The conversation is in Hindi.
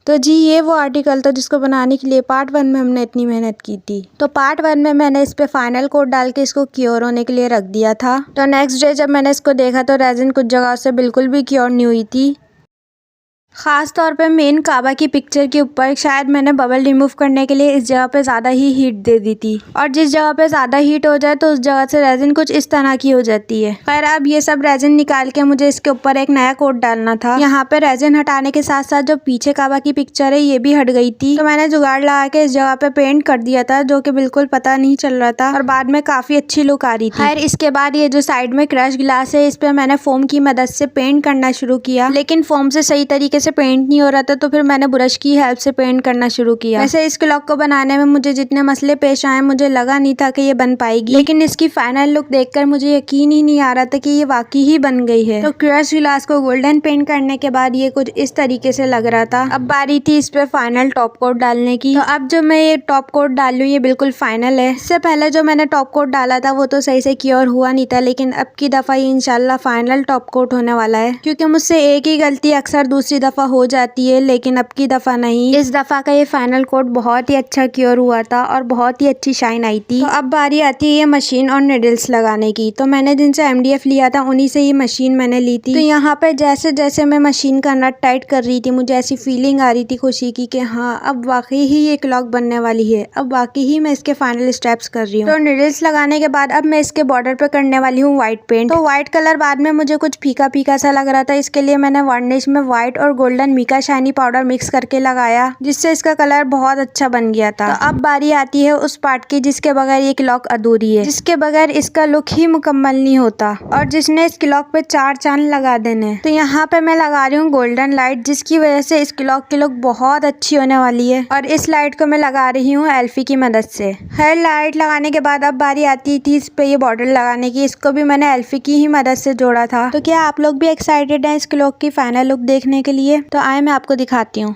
तो जी ये वो आर्टिकल था जिसको बनाने के लिए पार्ट 1 में हमने इतनी मेहनत की थी। तो पार्ट 1 में मैंने इस पे फाइनल कोट डाल के इसको क्योर होने के लिए रख दिया था। तो नेक्स्ट डे जब मैंने इसको देखा तो रेजिन कुछ जगह से बिल्कुल भी क्योर नहीं हुई थी। खास तौर पे मेन काबा की पिक्चर के ऊपर शायद मैंने बबल रिमूव करने के लिए इस जगह पे ज़्यादा ही हीट दे दी थी, और जिस जगह पे ज़्यादा हीट हो जाए तो उस जगह से रेजिन कुछ इस तरह की हो जाती है। खैर अब ये सब रेजिन निकाल के मुझे इसके ऊपर एक नया कोट डालना था। यहाँ पे रेजिन हटाने के साथ साथ जो पीछे काबा की पिक्चर है ये भी हट गई थी। तो मैंने जुगाड़ लगा के इस जगह पे पेंट कर दिया था, जो कि बिल्कुल पता नहीं चल रहा था और बाद में काफी अच्छी लुक आ रही थी। खैर इसके बाद ये जो साइड में क्रश ग्लास है इस पे मैंने फोम की मदद से पेंट करना शुरू किया, लेकिन फोम से सही तरीके से पेंट नहीं हो रहा था, तो फिर मैंने ब्रश की हेल्प से पेंट करना शुरू किया। वैसे इस क्लॉक को बनाने में मुझे जितने मसले पेश आए मुझे लगा नहीं था कि ये बन पाएगी, लेकिन इसकी फाइनल लुक देखकर मुझे यकीन ही नहीं आ रहा था कि ये वाकई ही बन गई है। तो क्रश ग्लास को गोल्डन पेंट करने के बाद ये कुछ इस तरीके से लग रहा था। अब बारी थी इस पे फाइनल टॉप कोट डालने की। तो अब जो मैं ये टॉप कोट डाल लूँ ये बिल्कुल फाइनल है। इससे पहले जो मैंने टॉप कोट डाला था वो तो सही से क्योर हुआ नहीं था, लेकिन अब की दफा ये इंशाल्लाह फाइनल टॉप कोट होने वाला है, क्योंकि मुझसे एक ही गलती अक्सर दूसरी दफा हो जाती है, लेकिन अब की दफा नहीं। इस दफा का ये फाइनल कोट बहुत ही अच्छा क्योर हुआ था और बहुत ही अच्छी शाइन आई थी। तो अब बारी आती है ये मशीन और निडल्स लगाने की। तो मैंने जिनसे MDF लिया था उन्हीं से ये मशीन मैंने ली थी। तो यहाँ पे जैसे जैसे मैं मशीन का नट टाइट कर रही थी मुझे ऐसी फीलिंग आ रही थी खुशी की कि हाँ अब वाकई ही ये क्लॉक बनने वाली है, अब वाकई ही मैं इसके फाइनल स्टेप्स कर रही हूँ। तो निडल्स लगाने के बाद अब मैं इसके बॉर्डर पे करने वाली हूँ व्हाइट पेंट। तो व्हाइट कलर बाद में मुझे कुछ फीका फीका सा लग रहा था, इसके लिए मैंने वार्निश में व्हाइट और golden mica shiny powder mix करके लगाया, जिससे इसका कलर बहुत अच्छा बन गया था। तो अब बारी आती है उस पार्ट की जिसके बगैर ये क्लॉक अधूरी है, जिसके बगैर इसका लुक ही मुकम्मल नहीं होता और जिसने इस क्लॉक पे 4 चांद लगा देने। तो यहाँ पे मैं लगा रही हूँ गोल्डन लाइट, जिसकी वजह से इस क्लॉक की लुक बहुत अच्छी होने वाली है, और इस लाइट को मैं लगा रही हूँ एल्फी की मदद से। हर लाइट लगाने के बाद अब बारी आती थी इस पे ये बॉर्डर लगाने की। इसको भी मैंने एल्फी की ही मदद से जोड़ा था। तो क्या आप लोग भी एक्साइटेड हैं इस क्लॉक की फाइनल लुक देखने के लिए? तो आए मैं आपको दिखाती हूँ।